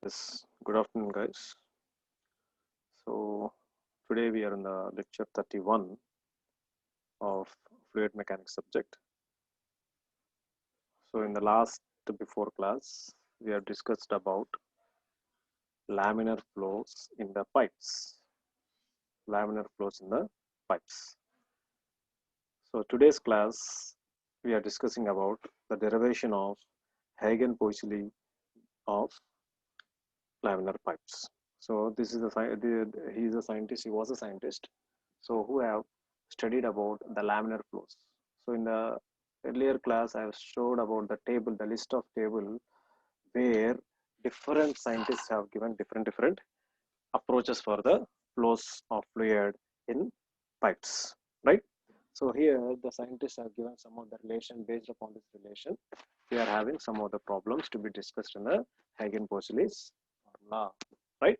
Yes, good afternoon, guys. So, today we are in the lecture 31 of fluid mechanics subject. So, in the last before class, we have discussed about laminar flows in the pipes. Laminar flows in the pipes. So, today's class, we are discussing about the derivation of Hagen-Poiseuille of laminar pipes. So, this is he is a scientist. He was a scientist. So, who have studied about the laminar flows. So, in the earlier class, I have showed about the table, the list of table where different scientists have given different approaches for the flows of fluid in pipes, right? So here the scientists have given some of the relation. Based upon this relation, we are having some of the problems to be discussed in the Hagen-Poiseuille's formula, right?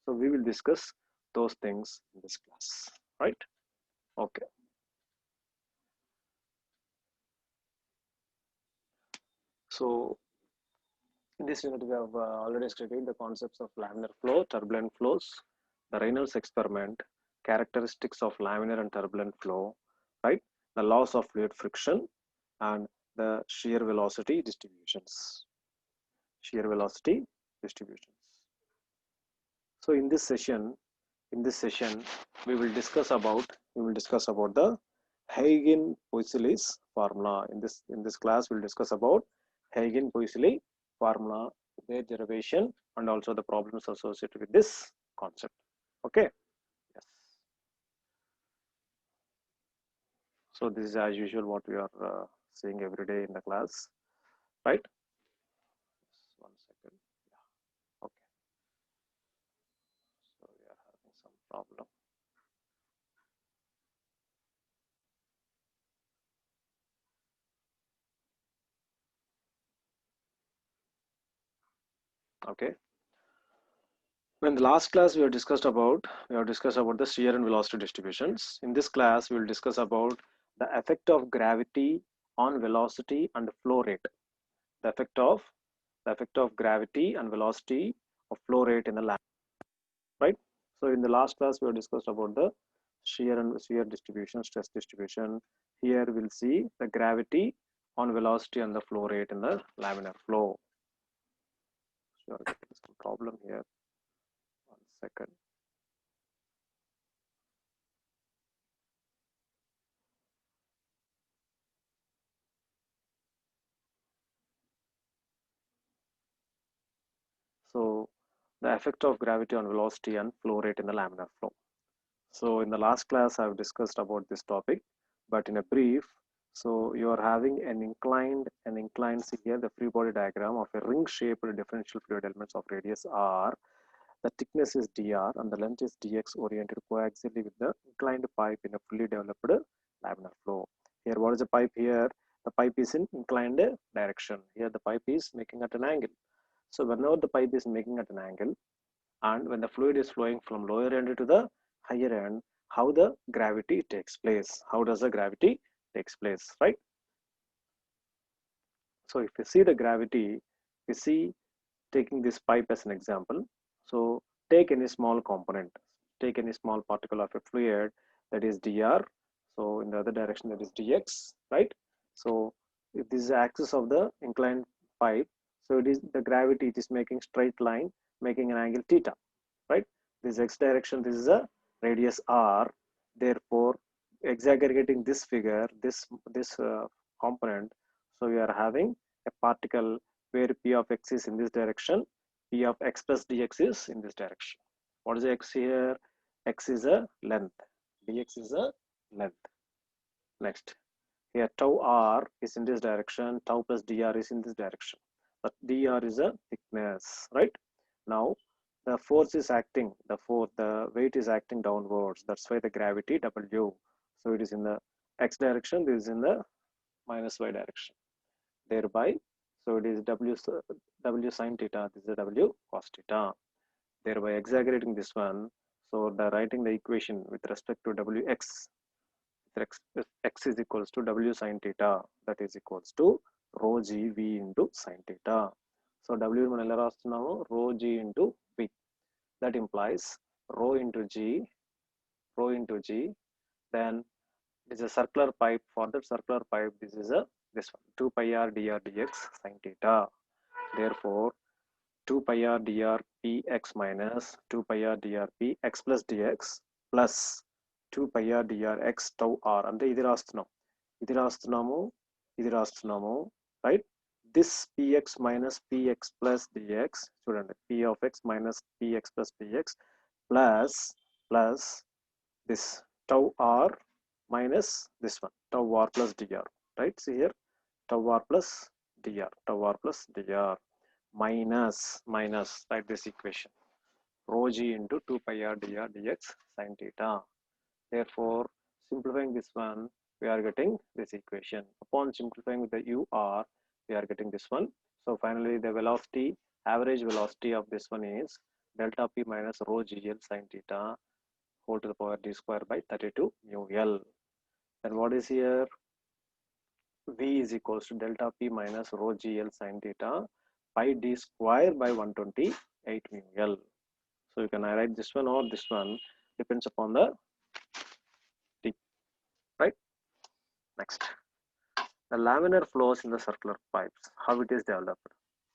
So we will discuss those things in this class, right? Okay. So in this unit, we have already studied the concepts of laminar flow, turbulent flows, the Reynolds experiment, characteristics of laminar and turbulent flow, right? The laws of fluid friction, and the shear velocity distributions. Shear velocity distributions. So in this session, we will discuss about the Hagen-Poiseuille's formula. In this class, we'll discuss about Hagen-Poiseuille formula, their derivation, and also the problems associated with this concept. Okay. Yes. So this is as usual what we are seeing every day in the class, right? Just 1 second. Yeah. Okay. So we are having some problem. Okay. In the last class, we have discussed about the shear and velocity distributions. In this class, we will discuss about the effect of gravity on velocity and flow rate. The effect of gravity and velocity of flow rate in the lab, right? So in the last class, we have discussed about the shear distribution, stress distribution. Here we'll see the gravity on velocity and the flow rate in the laminar flow. So some problem here. 1 second. So the effect of gravity on velocity and flow rate in the laminar flow. So in the last class, I've discussed about this topic, but in a brief, so you are having see here the free body diagram of a ring-shaped differential fluid elements of radius r. The thickness is dr and the length is dx oriented coaxially with the inclined pipe in a fully developed laminar flow. Here, what is the pipe here? The pipe is in inclined direction. Here, the pipe is making at an angle. So whenever the pipe is making at an angle, and when the fluid is flowing from lower end to the higher end, how the gravity takes place? How does the gravity takes place, right? So if you see the gravity, we see taking this pipe as an example. So take any small component, take any small particle of a fluid that is dr. So in the other direction that is dx, right? So if this is the axis of the inclined pipe, so it is the gravity, it is making straight line, making an angle theta, right? This x direction, this is a radius r. Therefore, exaggregating this figure, this component, so we are having a particle where p of x is in this direction, p of x plus dx is in this direction. What is the x here? X is a length, dx is a length. Next, here tau r is in this direction, tau plus dr is in this direction. But dr is a thickness, right? Now the force is acting, the weight is acting downwards. That's why the gravity W. So it is in the x direction, this is in the minus y direction. Thereby, so it is W sine theta, this is W cos theta. Thereby exaggerating this one, so the writing the equation with respect to Wx, x is equals to W sine theta, that is equals to rho g V into sine theta. So W1 ఎలా రాస్తున్నాము rho g into V. That implies rho into g. Then this is a circular pipe. For that circular pipe, this one 2 pi r dr dx sin theta. Therefore 2 pi r dr px minus 2 pi r dr px plus dx plus 2 pi r dr x tau r అంటే ఇది రాస్తున్నాము right. This px minus px plus dx చూడండి p of x minus px plus dx plus this tau r minus this one tau r plus dr, right. See here tau r plus dr minus write this equation rho g into 2 pi r dr dx sin theta. Therefore simplifying this one, we are getting this equation. Upon simplifying with the ur, we are getting this one. So finally the velocity, average velocity of this one is delta p minus rho gl sin theta whole to the power d square by 32 mu l. Then what is here? V is equals to delta p minus rho gl sin theta pi d square by 128 mu l. So you can write this one or this one, depends upon the t, right. Next, the laminar flows in the circular pipes, how it is developed.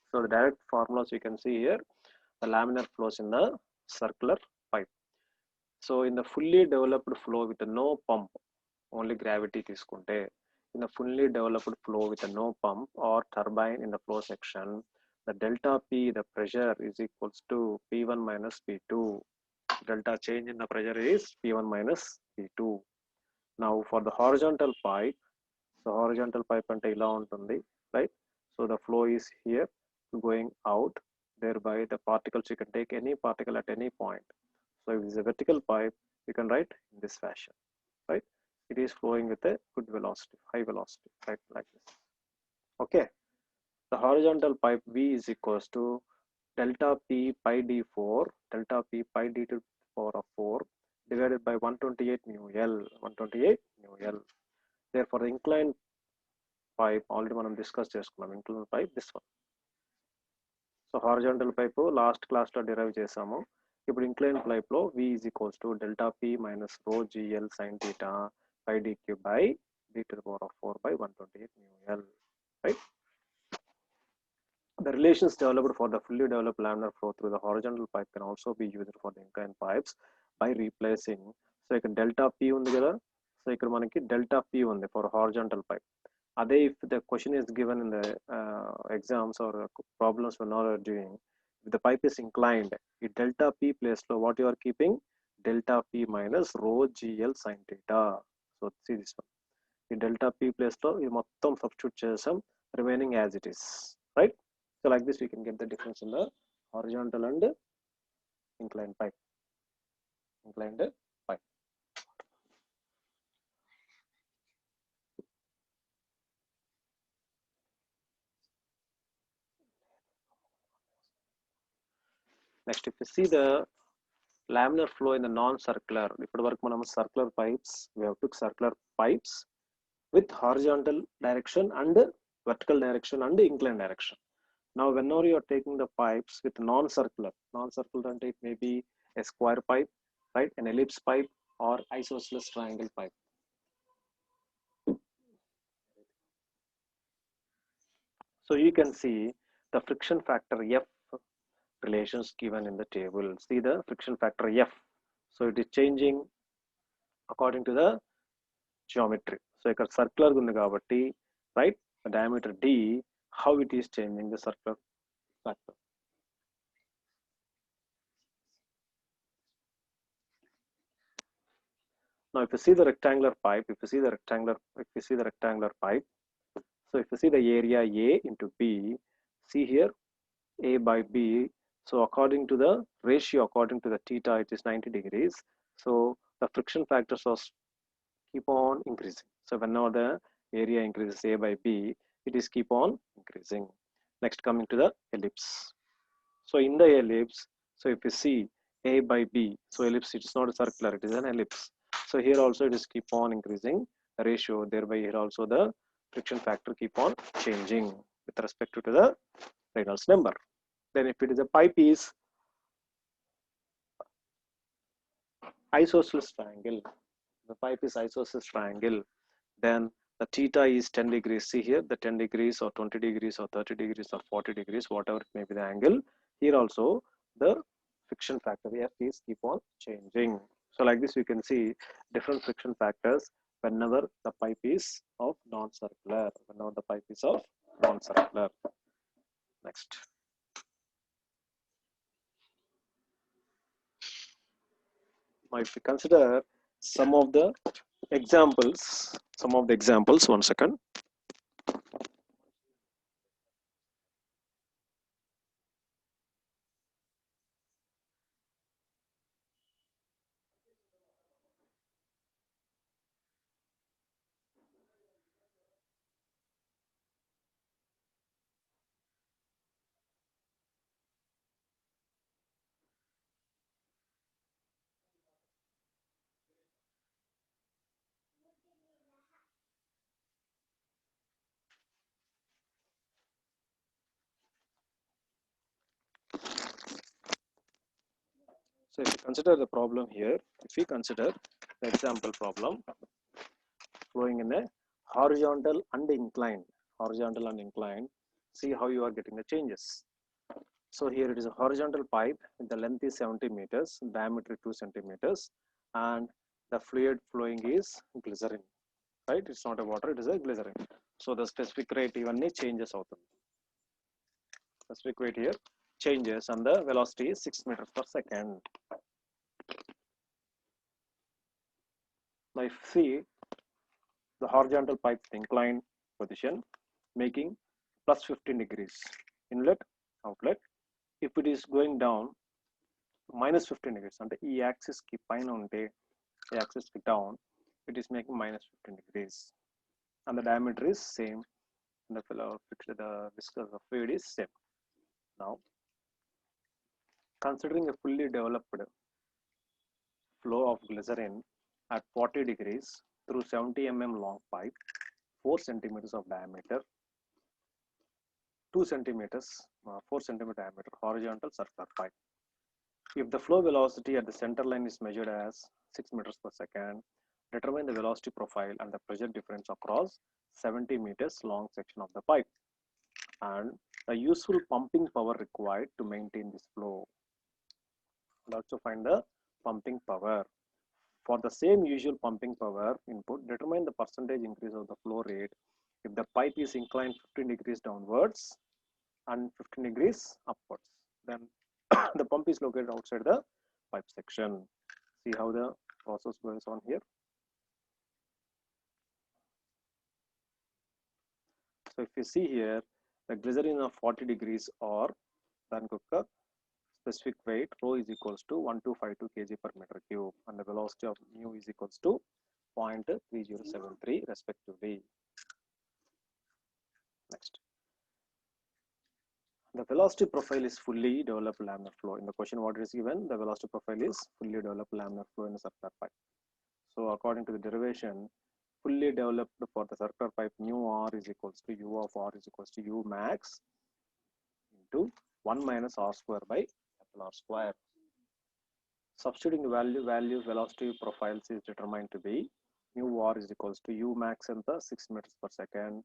So the direct formulas you can see here, the laminar flows in the circular pipe. So in the fully developed flow with no pump, only gravity తీసుకుంటే, in a fully developed flow with no pump or turbine in the flow section, the delta P, the pressure is equals to P1 minus P2. Delta change in the pressure is P1 minus P2. Now for the horizontal pipe, so horizontal pipe ante ila untundi, right. So the flow is here going out, thereby the particles, you can take any particle at any point. So if it's a vertical pipe, you can write in this fashion, right. It is flowing with a good velocity, high velocity, right, like this. Okay, the horizontal pipe V is equals to delta P pi d4, delta P pi d to the power of 4 divided by 128 mu L, Therefore the inclined pipe already మనం discuss చేసుకున్నాం, inclined pipe this one. So horizontal pipe last class లో derive చేసాము. ఇప్పుడు inclined pipe లో V is equals to delta P minus rho gl sin theta pi dq by d to the power of 4 by 128 mu L, right. The relations developed for the fully developed laminar flow through the horizontal pipe can also be used for the inclined pipes by replacing. So ఇక్కడ delta P ఉంది కదా, so ఇక్కడ మనకి delta P ఉంది for horizontal pipe. Ade if the question is given in the exams or problems when you are doing, if the pipe is inclined, in delta P place lo what you are keeping, delta P minus rho gl sin theta. So see this one, in delta P place lo ఇది మొత్తం substitute చేసాం, remaining as it is, right. So like this we can get the difference in the horizontal and inclined pipe. Next, if you see the laminar flow in the non-circular, ఇప్పటి వరకు మనం circular pipes, we have took circular pipes with horizontal direction and vertical direction and inclined direction. Now whenever you are taking the pipes with non-circular and it may be a square pipe, right, an ellipse pipe or isosceles triangle pipe. So you can see the friction factor F relations given in the table. See the friction factor F. So it is changing according to the geometry. So ఇక్కడ circular ఉంది కాబట్టి, right, the diameter D, how it is changing the circular factor. Now if you see the rectangular pipe, so if you see the area A into B, see here A by B, so according to the ratio, according to the theta, it is 90 degrees. So the friction factors keep on increasing. So whenever the area increases A by B, it is keep on increasing. Next, coming to the ellipse. So in the ellipse, so if you see A by B, so ellipse, it is not a circular, it is an ellipse. So here also it is keep on increasing the ratio, thereby here also the friction factor keep on changing with respect to the Reynolds number. Then if it is a pipe is isosceles triangle, the pipe is isosceles triangle, then the theta is 10 degrees. See here, the 10 degrees or 20 degrees or 30 degrees or 40 degrees, whatever it may be the angle. Here also the friction factor F is keep on changing. So like this, you can see different friction factors whenever the pipe is of non-circular. Whenever the pipe is of non-circular. Next. Now, if we consider some of the examples, one second. So if you consider the problem here, if we consider the example problem flowing in a horizontal and inclined, see how you are getting the changes. So here it is a horizontal pipe, the length is 70 meters, diameter 2 centimeters, and the fluid flowing is glycerin, right? It's not a water, it is a glycerin. So the specific rate even changes out. Specific rate here changes and the velocity is 6 meters per second. Now if you see the horizontal pipe inclined position making plus 15 degrees inlet outlet. If it is going down minus 15 degrees and the E axis keep pine on the axis down, it is making minus 15 degrees and the diameter is same and the viscous of fluid is same. Now considering a fully developed flow of glycerin at 40 degrees through 70 mm long pipe, 4 centimeters of diameter, 2 centimeters, 4 centimeter diameter horizontal circular pipe. If the flow velocity at the center line is measured as 6 meters per second, determine the velocity profile and the pressure difference across 70 meters long section of the pipe and the useful pumping power required to maintain this flow. And also find the pumping power. For the same usual pumping power input, determine the percentage increase of the flow rate if the pipe is inclined 15 degrees downwards and 15 degrees upwards. Then the pump is located outside the pipe section. See how the process goes on here. So if you see here, the glycerin of 40 degrees or then cooker specific weight rho is equals to 1252 kg per meter cube and the velocity of mu is equals to 0.3073 respectively. Next. The velocity profile is fully developed laminar flow. In the question what is given, the velocity profile is fully developed laminar flow in a circular pipe. So according to the derivation, fully developed for the circular pipe, mu r is equals to u of r is equals to u max into 1 minus r square by capital R square. Substituting the value velocity profiles is determined to be mu r is equals to u max and the 6 meters per second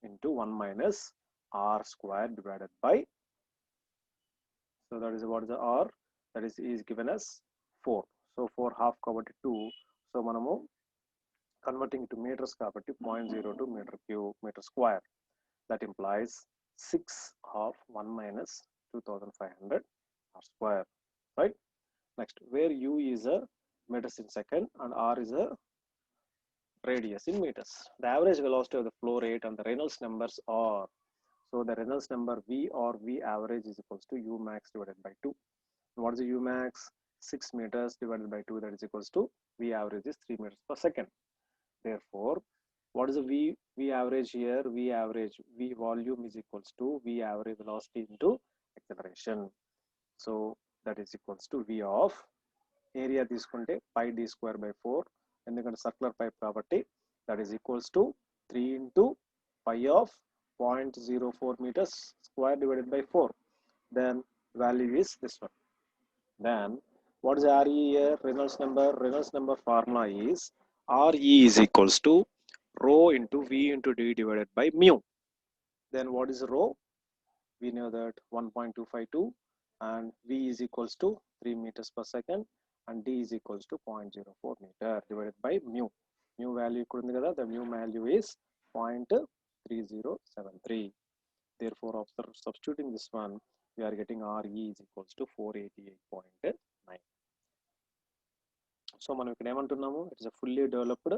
into 1 minus r square divided by, so that is what is the r, that is given as 4. So 4 half kabatti 2, so manamu converting to meters kabatti 0.02 meter square, that implies 6 of 1 minus 2500 r square, right? Next, where u is a meters in second and r is a radius in meters. The average velocity of the flow rate and the Reynolds numbers are, so the Reynolds number V or V average is equals to U max divided by 2. And what is the U max? 6 meters divided by 2, that is equals to V average is 3 meters per second. Therefore, what is the V average here? V average, V volume is equals to V average velocity into acceleration. So that is equals to V of area తీసుకుంటే pi d square by 4 ఎందుకంటే circular pipe కాబట్టి that is equals to 3 into pi of 0.04 meters square divided by 4. Then value is this one. Then what is RE here? Reynolds number. Reynolds number formula is RE is equals to rho into V into D divided by mu. Then what is rho? We know that 1.252 and V is equals to 3 meters per second and D is equals to 0.04 meter divided by mu. Mu value the mu value is 0.3073. Therefore, after substituting this one, we are getting RE is equals to 488.9. So, మనం ఇక్కడ ఏమంటున్నాము, it is a fully developed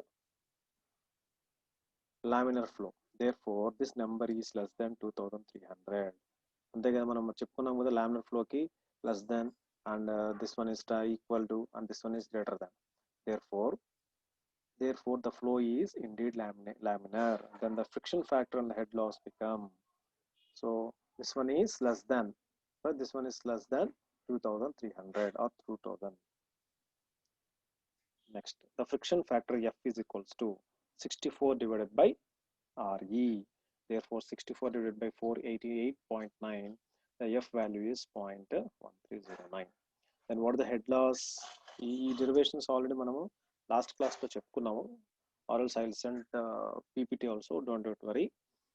laminar flow. Therefore, this number is less than 2300. అంతే కదా, మనం చెప్పుకున్నాం కదా laminar flow కి less than and this one is equal to and this one is greater than. Therefore, the flow is indeed laminar. Then the friction factor and the head loss become, so this one is less than, but this one is less than 2300 or 2000. Next, the friction factor F is equals to 64 divided by RE. Therefore, 64 divided by 488.9, the F value is 0.1309. Then what is the head loss? ఈ derivations already మనము last class లో చెప్పుకున్నాము, or else I'll send PPT also, don't worry,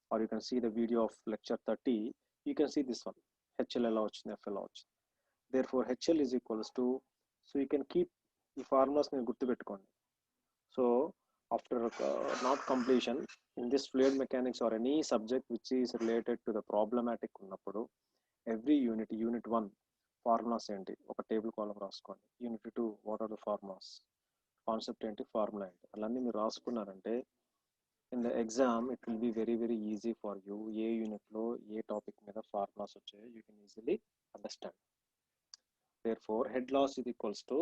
or you can see the video of lecture 30. You can see this one, HL ఎలా వచ్చింది, F ఎలా వచ్చింది. Therefore, HL is equals to, so you can keep ఈ formulas మీరు గుర్తుపెట్టుకోండి. So after not completion in this fluid mechanics or any subject which is related to the problematic ఉన్నప్పుడు every unit 1 formulas ఏంటి ఒక table column రాసుకోండి. Unit 2 what are the formulas, concept ఏంటి, formula ఏంటి, అలాన్నీ మీరు రాసుకున్నారంటే in the exam it will be very very easy for you. A unit లో ఏ టాపిక్ మీద ఫార్ములాస్ వచ్చాయో you can easily understand. Therefore, head loss is equals to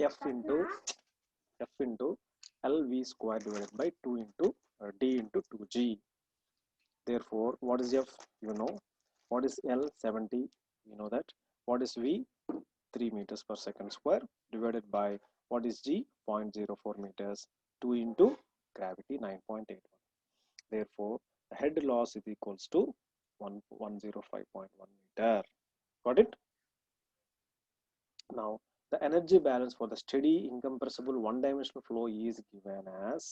F into LV square divided by 2 into D into 2G. Therefore, what is F? You know. What is L? 70. You know that. What is V? 3 meters per second square divided by what is G? 0.04 meters. 2 into gravity 9.81. Therefore, the head loss is equals to 105.1 meter. Got it? Now, the energy balance for the steady incompressible one-dimensional flow is given as,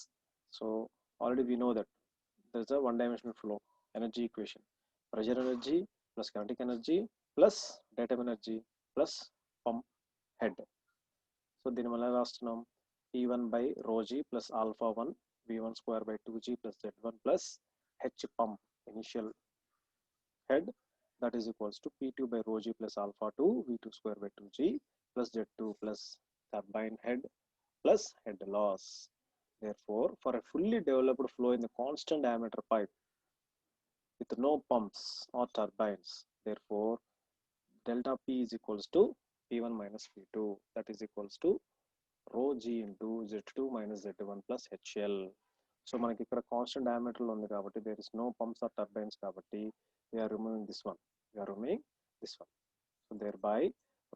so already we know that there is a one-dimensional flow energy equation, pressure energy plus kinetic energy plus datum energy plus pump head. So దీని వల్ల రాస్తున్నాం P1 by rho g plus alpha 1 V1 square by 2g plus Z1 plus H pump initial head, that is equals to P2 by rho g plus alpha 2 V2 square by 2g plus Z2 plus turbine head plus head loss. Therefore, for a fully developed flow in the constant diameter pipe with no pumps or turbines, therefore delta P is equals to P1 minus P2, that is equals to rho g into Z2 minus Z1 plus HL. So మనకి ఇక్కడ constant diameter ఉంది కాబట్టి there is no pumps or turbines కాబట్టి we are removing this one. So thereby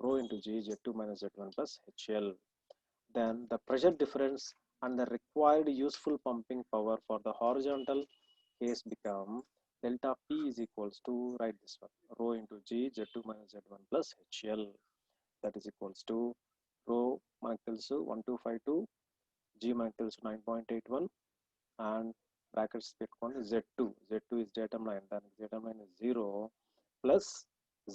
rho into G Z2 minus Z1 plus HL. Then the pressure difference and the required useful pumping power for the horizontal case become delta P is equals to, write this one, rho into G Z2 minus Z1 plus HL, that is equals to rho మనకు తెలుసు 1252, G మనకు తెలుసు 9.81 and brackets పెట్టుకోండి Z2 is datum line, దానికి datum line is 0 plus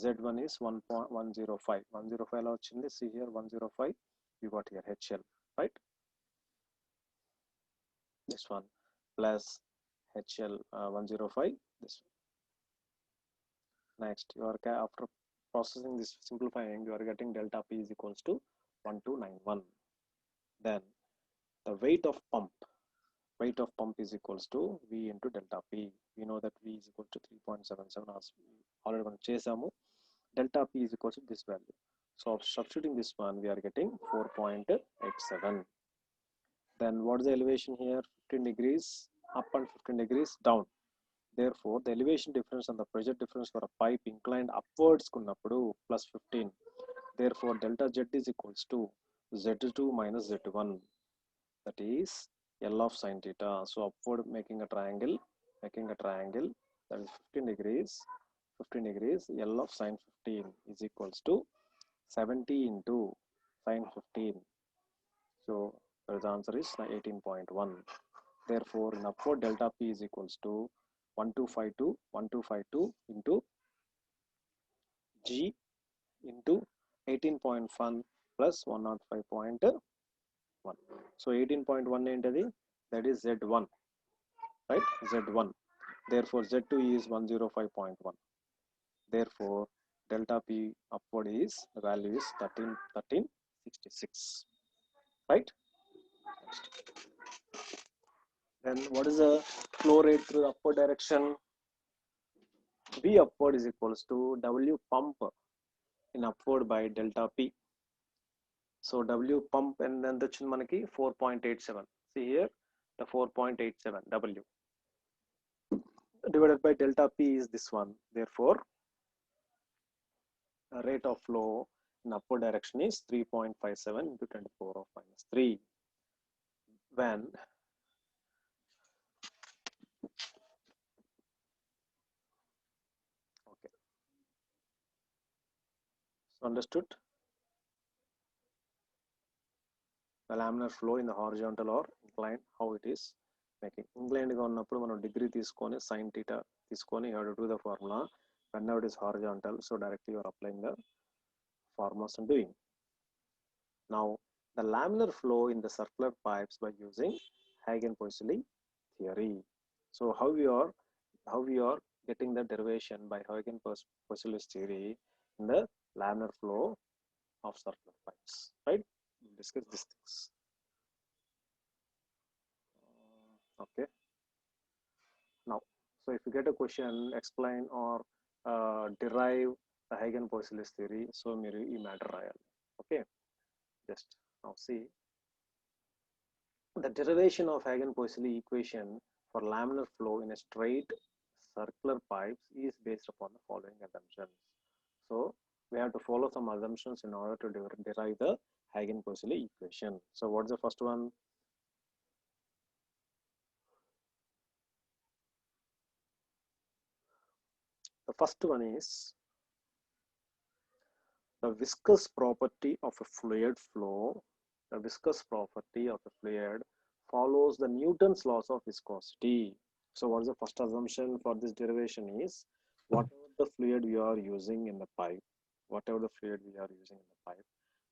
Z1 is 1.105 ఎలా వచ్చింది, see here 105, you got here HL, right? This one plus HL 105, this one. Next, you are after processing this, simplifying, you are getting delta P is equals to 1291. Then the weight of pump is equals to V into delta P. We know that V is equal to 3.77 as already మనం చేసాము. Delta P is equals to this value. So substituting this one, we are getting 4.87. Then what is the elevation here? 15 degrees up and 15 degrees down. Therefore, the elevation difference and the pressure difference for a pipe inclined upwards kunnappudu plus 15. Therefore, delta Z is equals to Z2 minus Z1, that is L of sin theta. So upward making a triangle, making a triangle that is 15 degrees. 15 degrees, L of sine 15 is equals to 70 into sine 15. So the answer is 18.1. Therefore, in upward delta P is equals to 1252 into G into 18.1 plus 105.1. So 18.1 into that is Z1, right? Z1. Therefore, Z2 is 105.1. Therefore, delta P upward is the value is 1366, right? Then what is the flow rate through the upward direction? V upward is equals to W pump in upward by delta P. So W pump and then the manaki 4.87. See here the 4.87 W divided by delta P is this one. Therefore, the rate of flow in upward direction is 3.57 into 10 to the power of minus 3. When okay, so understood. The laminar flow in the horizontal or inclined, how it is making. Inclined ga unnappudu manam degree teeskoni sin theta teeskoni you have to do the formula. Whenever it is horizontal, so directly you are applying the formulas and doing. Now the laminar flow in the circular pipes by using Hagen-Poiseuille theory. So how we are getting the derivation by Hagen-Poiseuille theory in the laminar flow of circular pipes, right? We'll discuss these things. Okay. Now, so if you get a question, explain or derive the Hagen-Poiseuille theory, so మీరు ఈ matter రాయాలి. Okay. Just now see the derivation of Hagen-Poiseuille equation for laminar flow in a straight circular pipes is based upon the following assumptions. So we have to follow some assumptions in order to derive the Hagen-Poiseuille equation. So what's the first one? The first one is the viscous property of a fluid flow. The viscous property of a fluid follows the Newton's laws of viscosity. So what's the first assumption for this derivation is whatever the fluid we are using in the pipe,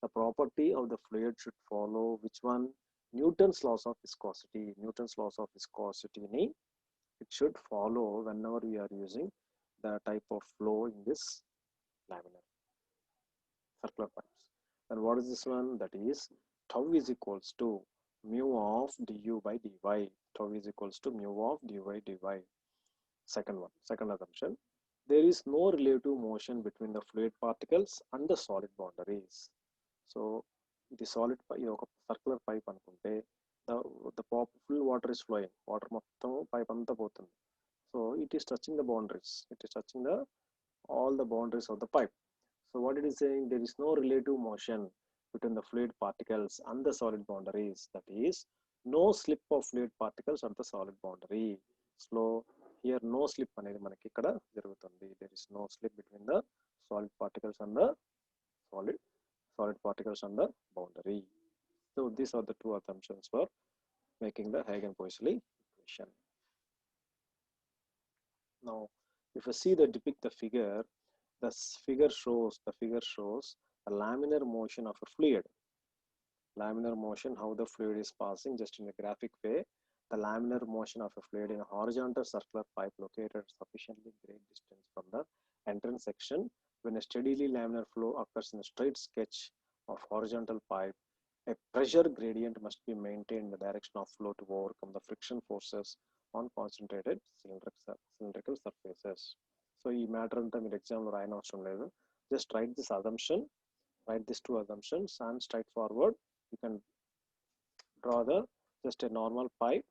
the property of the fluid should follow which one? Newton's laws of viscosity. Newton's laws of viscosity ni it should follow whenever we are using the type of flow in this laminar circular pipes. And what is this one? That is tau is equals to mu of du by dy. Tau is equals to mu of du by dy. Second assumption, there is no relative motion between the fluid particles and the solid boundaries. So the solid circular pipe anukunte the full water is flowing, water మొత్తం pipe అంతా పోతుంది. So it is touching the boundaries, it is touching the all the boundaries of the pipe. So what it is saying, there is no relative motion between the fluid particles and the solid boundaries. That is, no slip of fluid particles on the solid boundary. So here no slip అనేది మనకి ఇక్కడ జరుగుతుంది. There is no slip between the solid particles and the solid particles on the boundary. So these are the two assumptions for making the Hagen-Poiseuille equation. Now, if you see depict the figure, the figure shows a laminar motion of a fluid. Laminar motion, how the fluid is passing, just in a graphic way. The laminar motion of a fluid in a horizontal circular pipe located sufficiently great distance from the entrance section. When a steadily laminar flow occurs in a straight sketch of horizontal pipe, a pressure gradient must be maintained in the direction of flow to overcome the friction forces on concentrated cylindrical surfaces. So ఈ matter అంతా మీరు ఎగ్జామ్లో రాయని అవసరం లేదు. Just write this assumption, write these two assumptions, and straightforward you can draw just a normal pipe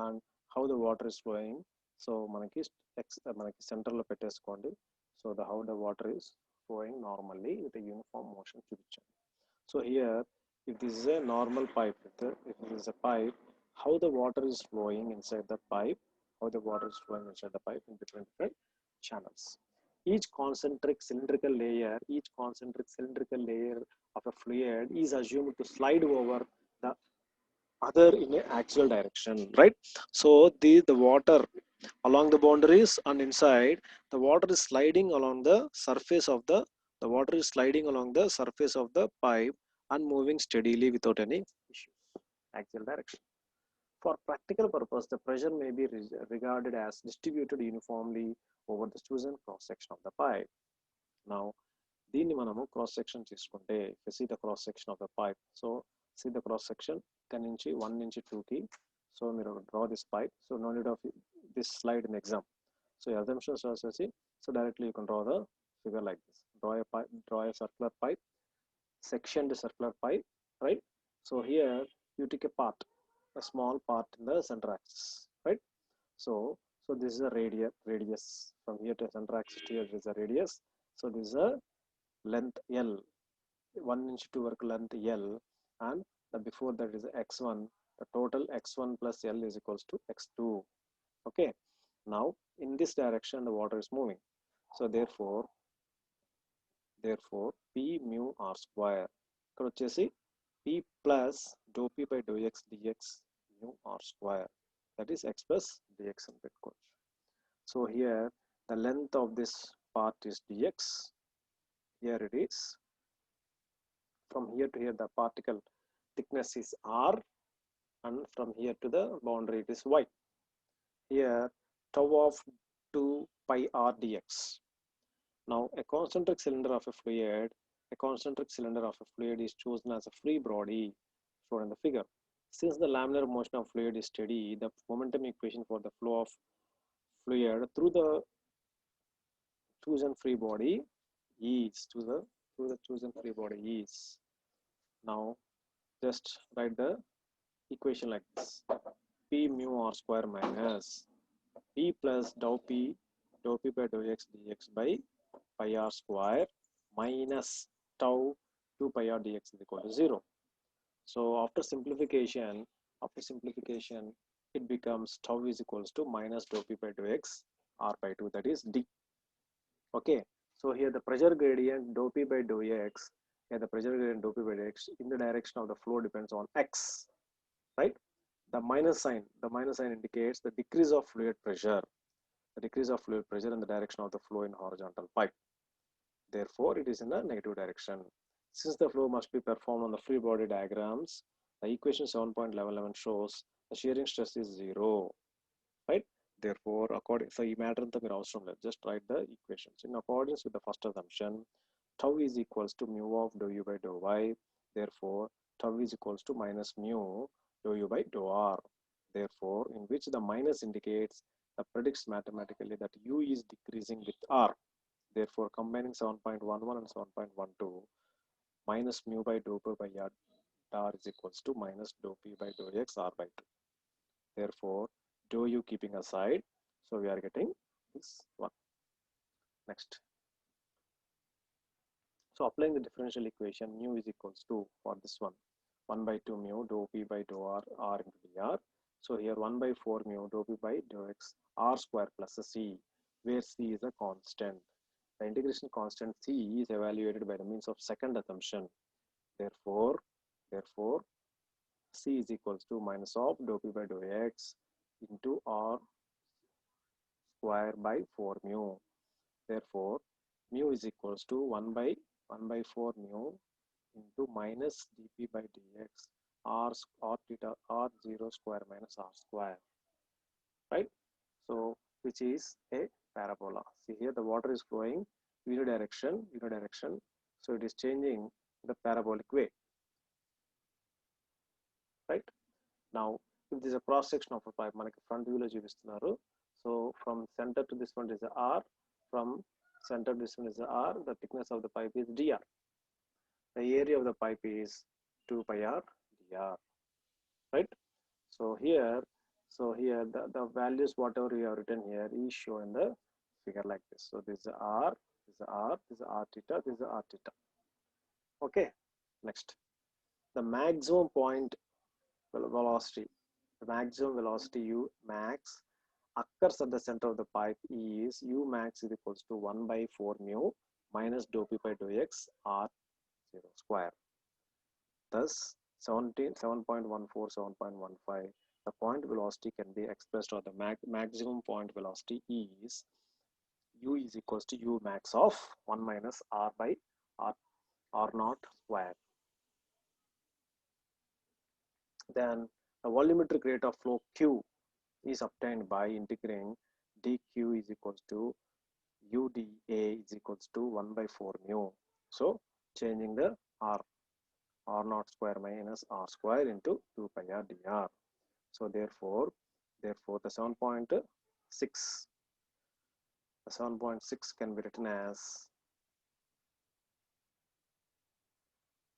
and how the water is flowing. So మనకి సెంటర్లో పెట్టేసుకోండి. So how the water is flowing normally with a uniform motion చూపించండి. So here, if this is a normal pipe, if this is a pipe, how the water is flowing inside the pipe, how the water is flowing inside the pipe in different channels. Each concentric cylindrical layer of a fluid is assumed to slide over the other in an axial direction, right? So the water along the boundaries and inside, the water is sliding along the surface of the water is sliding along the surface of the pipe and moving steadily without any issues. Axial direction. For practical purpose, the pressure may be regarded as distributed uniformly over the chosen cross section of the pipe. Now, దీన్ని మనము cross section తీసుకుంటే see the cross section of the pipe. So see the cross section ఇక్కడ నుంచి 1 నుంచి 2కి. So మీరు draw this pipe. So no need of this slide in exam. So your assumptions are so directly you can draw the figure like this. Draw a circular pipe, sectioned circular pipe, right? So here you take a small part in the center axis, right? So this is a radius from here to center axis to here is a radius. So this is a length L, 1 inch to work length L, and the before that is x1. The total x1 plus L is equals to x2. Okay, now in this direction the water is moving. So therefore P mu r square ఇక్కడ వచ్చేసి P plus dou P by dou x dx mu r square, that is x plus dx అని పెట్టుకోవచ్చు. So here the length of this part is dx. Here it is. From here to here the particle thickness is r, and from here to the boundary it is y. Here tau of 2 pi r dx. Now a concentric cylinder of a fluid is chosen as a free body shown in the figure. Since the laminar motion of fluid is steady, the momentum equation for the flow of fluid through the chosen free body is now just write the equation like this: P mu r square minus P plus dou P by dou x dx by pi r square minus tau 2 pi r dx is equal to 0. So after simplification it becomes tau is equals to minus dou P by dou x r by 2, that is d. Okay, so here the pressure gradient dou P by dou x, in the direction of the flow depends on x, right? The minus sign indicates the decrease of fluid pressure in the direction of the flow in horizontal pipe. Therefore it is in the negative direction. Since the flow must be performed on the free body diagrams, the equation 7.11 shows the shearing stress is 0, right? Therefore so ఈ matter అంతా మీరు అవసరం లేదు, just write the equations in accordance with the first assumption. Tau is equals to mu of dou u by dou y. Therefore tau is equals to minus mu dou u by dou r. Therefore in which the minus indicates that predicts mathematically that u is decreasing with r. Therefore combining 7.11 and 7.12, minus mu by dou p by r is equals to minus dou p by dou x r by 2. Therefore dou u keeping aside, so we are getting this one. Next, so applying the differential equation, mu is equals to, for this one, 1 by 2 mu dou p by dou r into dr. So here 1 by 4 mu dou p by dou x r square plus a c, where c is a constant. The integration constant c is evaluated by the means of second assumption. Therefore c is equals to minus of dou p by dou x into r square by 4 mu. Therefore mu is equals to 1 by 4 mu into minus dp by dx r theta r0 square minus r square, right? So which is a parabola. See here the water is flowing unidirection, so it is changing the parabolic way, right? Now if this is a cross section of a pipe, manaki front view lo chupistunaru. So from center to this one is a r, from center to this one is a r. The thickness of the pipe is dr. The area of the pipe is 2 pi r dr, right? So here the values whatever we have written here is shown in the figure like this. So this is r, this is r, this is r theta, this is r theta. Okay, next, the maximum point velocity, u max occurs at the center of the pipe is U max is equals to 1 by 4 mu minus dou p by dou x r 0 square. Thus 7.14, the point velocity can be expressed, or the maximum point velocity is U is equals to U max of 1 minus R by R naught square. Then the volumetric rate of flow Q is obtained by integrating dq is equals to uda is equals to 1 by 4 mu. So changing the r naught square minus r square into 2 pi r dr. So therefore the 7.6 can be written as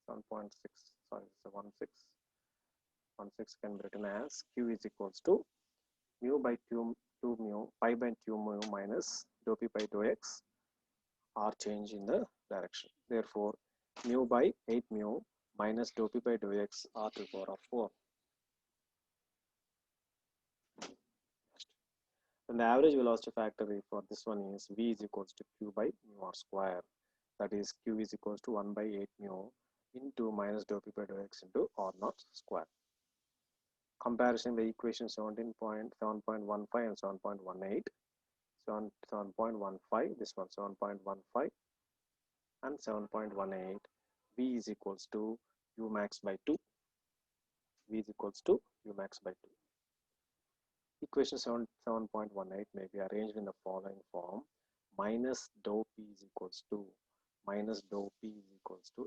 7.6, sorry, so 16 can be written as q is equals to mu by 2 mu pi by 2 mu minus dou p by dou x r change in the direction. Therefore mu by 8 mu minus dou p by dou x r to the power of 4. And the average velocity factor for this one is v is equals to q by mu r square. That is q is equals to 1 by 8 mu into minus dou p by dou x into r naught square. Comparison the equation 7.15 and 7.18. 7.15, this one 7.15 and 7.18. V is equals to u max by 2. V is equals to u max by 2. Equation 7.18 may be arranged in the following form: minus dou p is equals to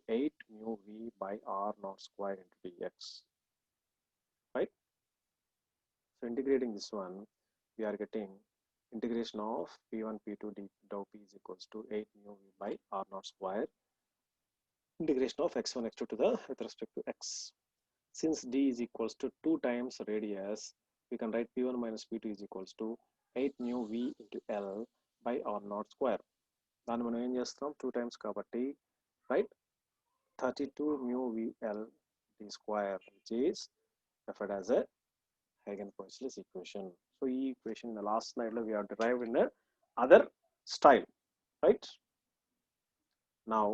8 mu v by r naught square into dx. Right? So integrating this one, we are getting integration of p1 p2 d dou p is equals to 8 mu v by r naught square, integration of x1 x2 to the with respect to x. Since d is equals to 2 times radius, we can write p1 minus p2 is equals to 8 mu v into l by r naught square. దాన్ని మనం ఏం చేస్తాం, 2 times కాబట్టి right 32 mu v l d square, which is referred as a Hagen-Poiseuille's equation. So ఈ equation in the last slide we have derived in a other style, right? Now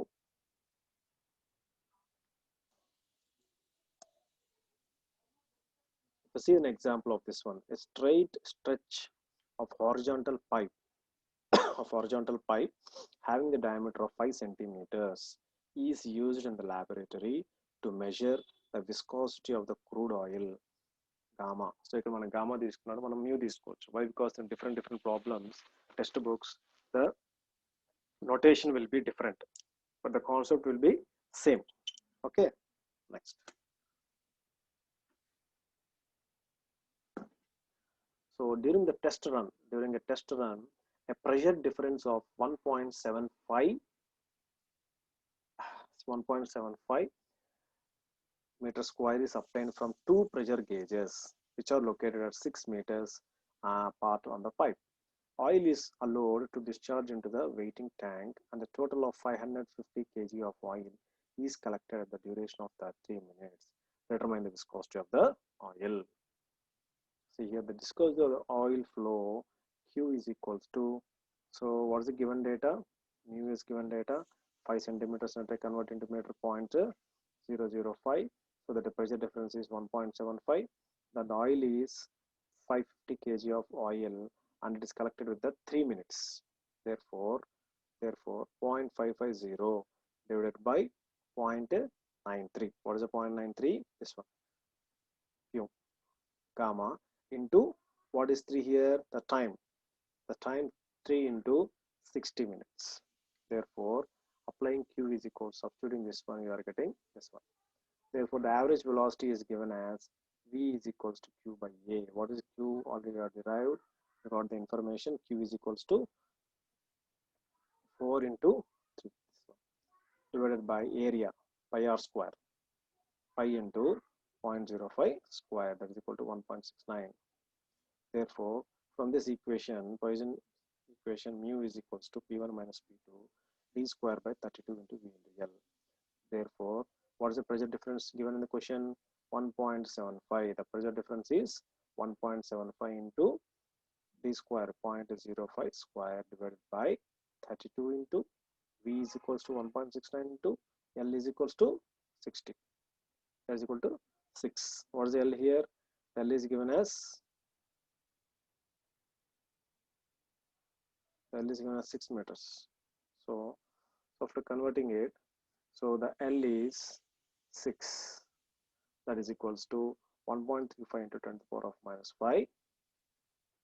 to see an example of this one, a straight stretch of horizontal pipe having the diameter of 5 centimeters is used in the laboratory to measure the viscosity of the crude oil gamma. So ఇక్కడ మనం gamma తీసుకున్నాడు, మనం mu తీసుకోవచ్చు. Why? Because in different problems, textbooks, the notation will be different, but the concept will be same. Okay, next. So during a test run, a pressure difference of 1.75 meter square is obtained from 2 pressure gauges which are located at 6 meters apart on the pipe. Oil is allowed to discharge into the waiting tank, and the total of 550 kg of oil is collected at the duration of 30 minutes. Determine the viscosity of the oil. See here the viscosity of the oil flow Q is equals to, so what is the given data? Mu is given data, 5 centimeters, and I convert into meter 0.005, so that the pressure difference is 1.75. The oil is 550 kg of oil and it is collected with the 3 minutes. Therefore 0.550 divided by 0.93. What is the 0.93? This one, Q gamma into what is 3 here? The time 3 into 60 minutes. Therefore applying Q is equal, substituting this one, you are getting this one. Therefore the average velocity is given as V is equals to Q by A. What is Q? Already are derived. We got the information. Q is equals to 4 into 3 divided by area pi r square, pi into 0.05 square, that is equal to 1.69. Therefore from this equation, Poisson equation, mu is equals to p1 minus p2 d square by 32 into v into l. Therefore what is the pressure difference given in the question? 1.75. The pressure difference is 1.75 into d square 0.05 square divided by 32 into v is equals to 1.69 into L is equals to 60. L is equal to 6. What is L here? L is given as 6 meters. So after converting it, so the L is 6. That is equals to 1.35 into 10 to the power of minus 5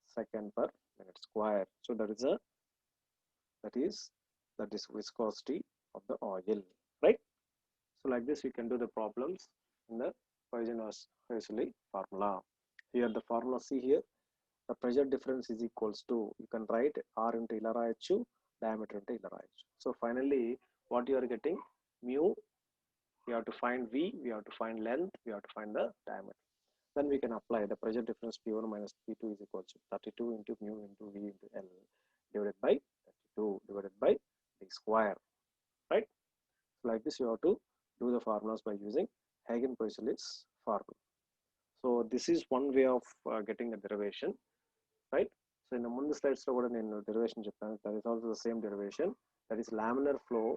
second per minute square. So that is viscosity of the oil, right? So like this, we can do the problems in the Poisson-Housley formula. Here the formula, see here, the pressure difference is equals to, you can write R into Ellipse, diameter into Ellipse. So finally, what you are getting, mu, we have to find V, we have to find length, we have to find the diameter. Then we can apply the pressure difference P1 minus P2 is equal to 32 into mu into V into L divided by 32 divided by D square, right? So like this, you have to do the formulas by using Hagen-Poiseuille's formula. So this is one way of getting a derivation, right? So in the ముందు slides లో కూడా నేను derivation చెప్పాను. That is also the same derivation. That is laminar flow.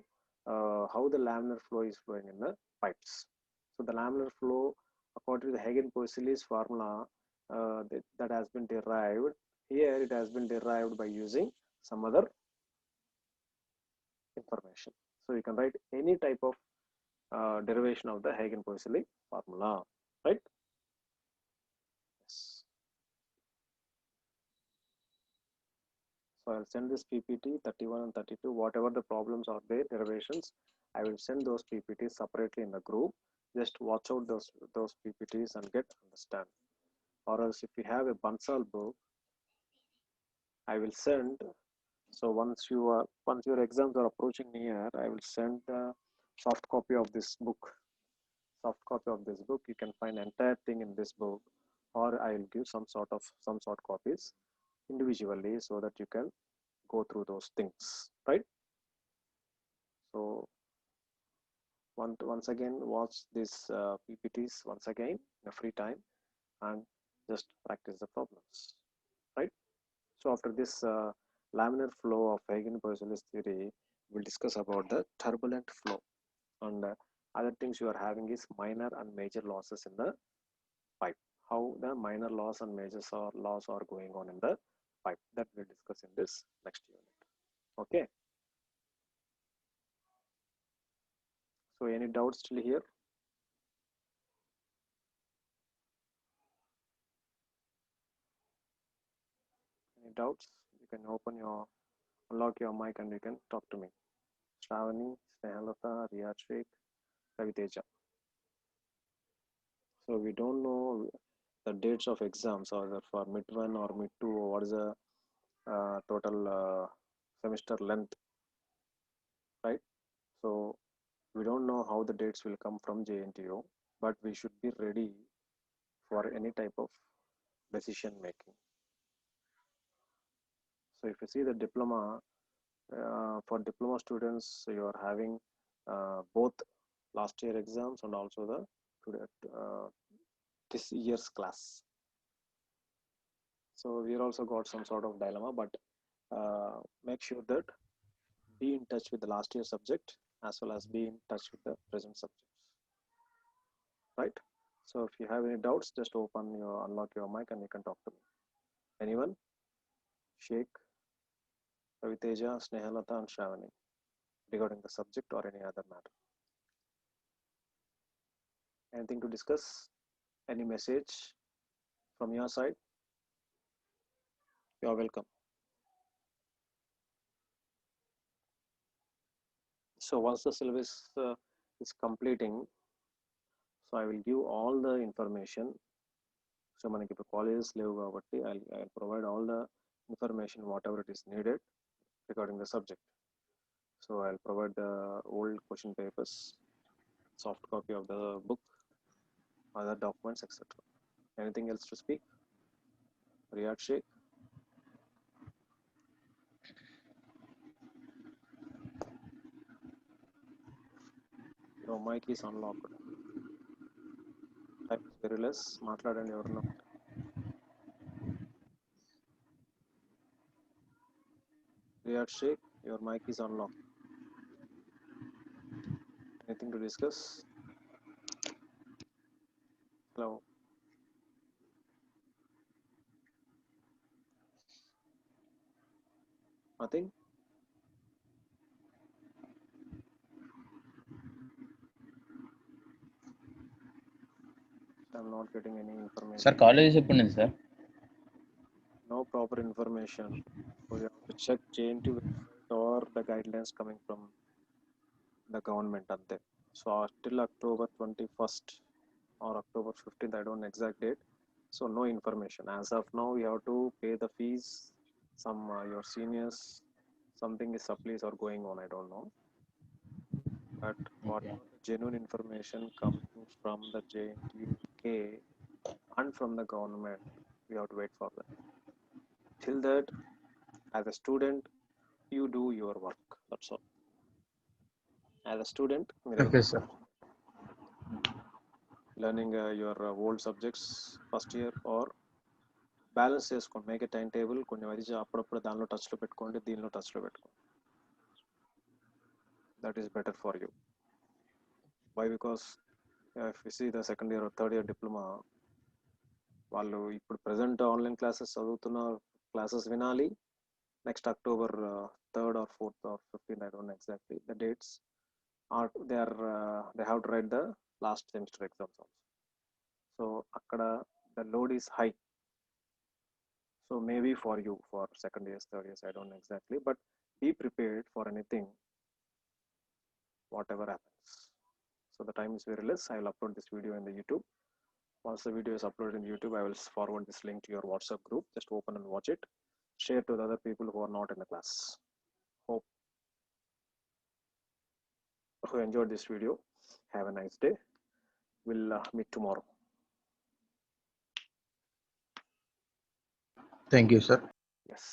How the laminar flow is flowing in the pipes. So the laminar flow, according to the Hagen-Poiseuille's formula, that has been derived. Here it has been derived by using some other information. So you can write any type of derivation of the Hagen-Poiseuille formula, right? Yes. So I'll send this PPT 31 and 32, whatever the problems are there, derivations, I will send those PPTs separately in the group. Just watch out those PPTs and get understand. Or else if you have a Bansal book, I will send. So once your exams are approaching near, I will send the soft copy of this book. You can find entire thing in this book, or I will give some sort copies individually so that you can go through those things, right? So once again, watch these PPTs once again in a free time and just practice the problems, right? So after this laminar flow of Hagen-Poiseuille's theory, we'll discuss about the turbulent flow, and other things you are having is minor and major losses in the pipe. How the minor loss and major loss are going on in the pipe, that we'll discuss in this next unit. Okay. So any doubts still here? Any doubts? You can unlock your mic and you can talk to me. Shravani, Snehalata, Riyashik, Kaviteja. So we don't know the dates of exams, or for mid 1 or mid 2, what is the total semester length, right? So we don't know how the dates will come from JNTU, but we should be ready for any type of decision making. So if you see the diploma, for diploma students, you are having both last year exams and also this year's class. So we also got some sort of dilemma, but make sure that be in touch with the last year subject as well as be in touch with the present subjects, right? So if you have any doubts, just unlock your mic and you can talk to me. Anyone? Sheikh, Kaviteja, Snehalata and Shravani, regarding the subject or any other matter. Anything to discuss? Any message from your side? You are welcome. So once the syllabus is completing, so I will give all the information. So manaki ipu colleges levu kabatti I'll provide all the information whatever it is needed regarding the subject. So I'll provide the old question papers, soft copy of the book, other documents, etc. Anything else to speak? Riyad Sheikh? Your mic is unlocked. Type is very less. మాట్లాడండి ఎవరన్నా. Riyad, your mic is unlocked. Anything to discuss? Hello. Nothing? I'm not getting any information. Sir, college ఎప్పుడు ఉంది sir? No proper information. So you have to check Jntuk website or the guidelines coming from the government at there. So till October 21st or October 15th, I don't know exact date. So no information. As of now, you have to pay the fees. Some your seniors, something is supplies are going on. I don't know. But whatever the genuine information coming from the Jntuk and from the government, we have to wait for that. Till that, as a student, you do your work. That's all. As a student, Okay, sir. learning your old subjects first year or balance చేసుకోండి. Make a time table. కొన్ని వదిలి అప్పుడప్పుడు దానిలో టచ్లో పెట్టుకోండి, దీనిలో టచ్లో పెట్టుకోండి. That is better for you. Why? Because if you see the second year third year diploma వాళ్ళు ఇప్పుడు ప్రజెంట్ ఆన్లైన్ క్లాసెస్ చదువుతున్న క్లాసెస్ వినాలి. Next October 3rd or 4th or 15th, I don't know exactly the dates, are they have to write the last semester exams also. So akkada the load is high. So maybe for you, for second years, third years, I don't know exactly, but be prepared for anything, whatever happens. So the time is very less. I will upload this video in the YouTube. Once the video is uploaded in YouTube, I will forward this link to your WhatsApp group. Just open and watch it. Share to the other people who are not in the class. Hope who enjoyed this video. Have a nice day. We'll meet tomorrow. Thank you, sir. Yes.